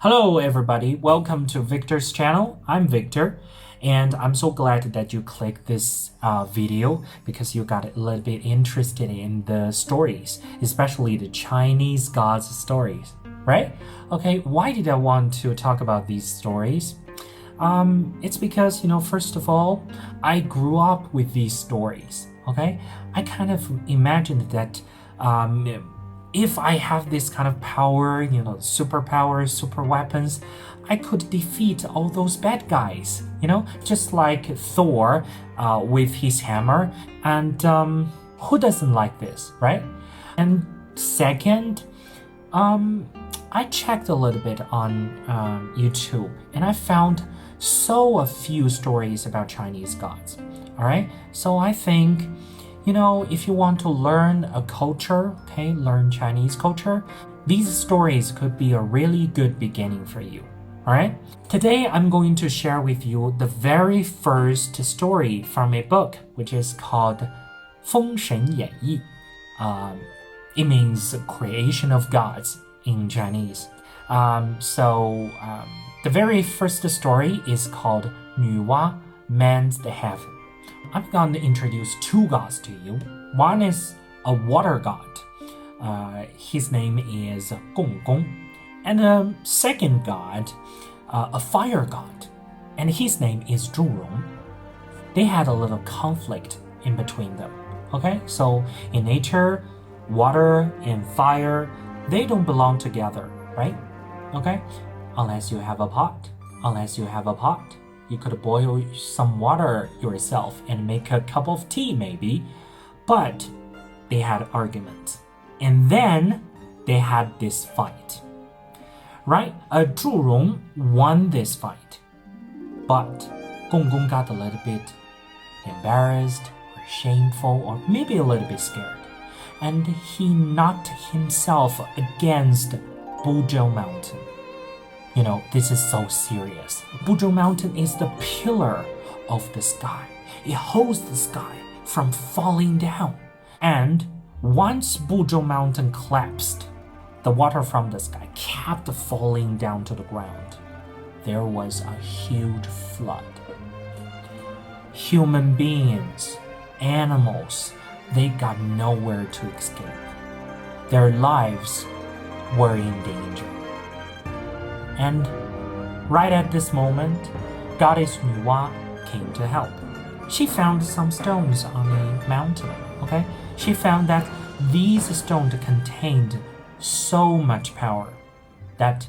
Hello everybody, welcome to Victor's channel. I'm Victor and I'm so glad that you clicked this video because you got a little bit interested in the stories, especially the Chinese gods stories, right? Okay, why did I want to talk about these stories? It's because, first of all, I grew up with these stories, okay? I kind of imagined that if I have this kind of power, superpowers, super weapons, I could defeat all those bad guys, just like Thor with his hammer. And who doesn't like this, right? And second, I checked a little bit on YouTube and I found a few stories about Chinese gods, all right? So I think if you want to learn a culture, learn Chinese culture, these stories could be a really good beginning for you, all right? Today, I'm going to share with you the very first story from a book, which is called 封神演义. It means creation of gods in Chinese. The very first story is called 女娲 mends the heaven. I'm going to introduce two gods to you. One is a water god. His name is Gong Gong. And the second god, a fire god. And his name is Zhu Rong. They had a little conflict in between them. Okay, so in nature, water and fire, they don't belong together, right? Okay, unless you have a pot. You could boil some water yourself and make a cup of tea maybe, but they had arguments. And then they had this fight, right? Zhu Rong won this fight, but Gong Gong got a little bit embarrassed or shameful or maybe a little bit scared. And he knocked himself against Buzhou Mountain. This is so serious. Buzhou Mountain is the pillar of the sky. It holds the sky from falling down. And once Buzhou Mountain collapsed, the water from the sky kept falling down to the ground. There was a huge flood. Human beings, animals, they got nowhere to escape. Their lives were in danger. And right at this moment, goddess Nuwa came to help. She found some stones on a mountain, okay? She found that these stones contained so much power that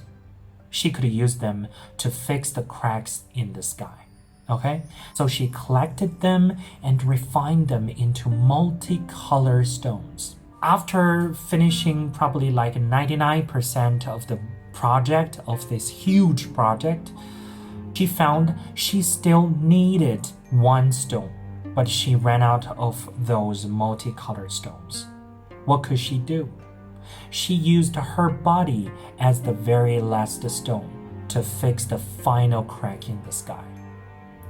she could use them to fix the cracks in the sky, okay? So she collected them and refined them into multicolored stones. After finishing probably like 99% of the project of this huge project, she found she still needed one stone, but she ran out of those multicolored stones. What could she do? She used her body as the very last stone to fix the final crack in the sky.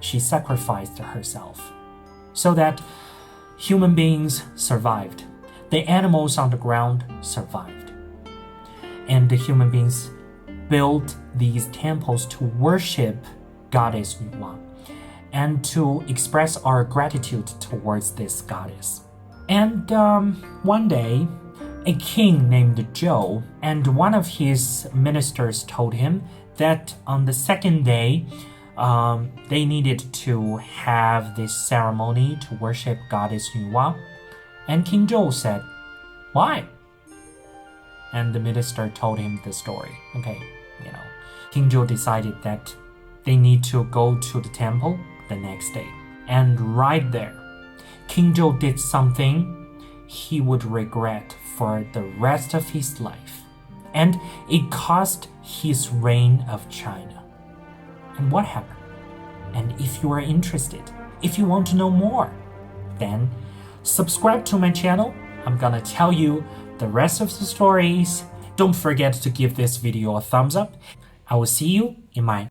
She sacrificed herself so that human beings survived. The animals on the ground survived. And the human beings built these temples to worship goddess Nuwa and to express our gratitude towards this goddess. And one day, a king named Zhou and one of his ministers told him that on the second day, they needed to have this ceremony to worship goddess Nuwa. And King Zhou said, "Why?" And the minister told him the story. King Zhou decided that they need to go to the temple the next day. And right there, King Zhou did something he would regret for the rest of his life. And it cost his reign of China. And what happened? And if you are interested, if you want to know more, then subscribe to my channel. I'm gonna tell you the rest of the stories. Don't forget to give this video a thumbs up. I will see you in my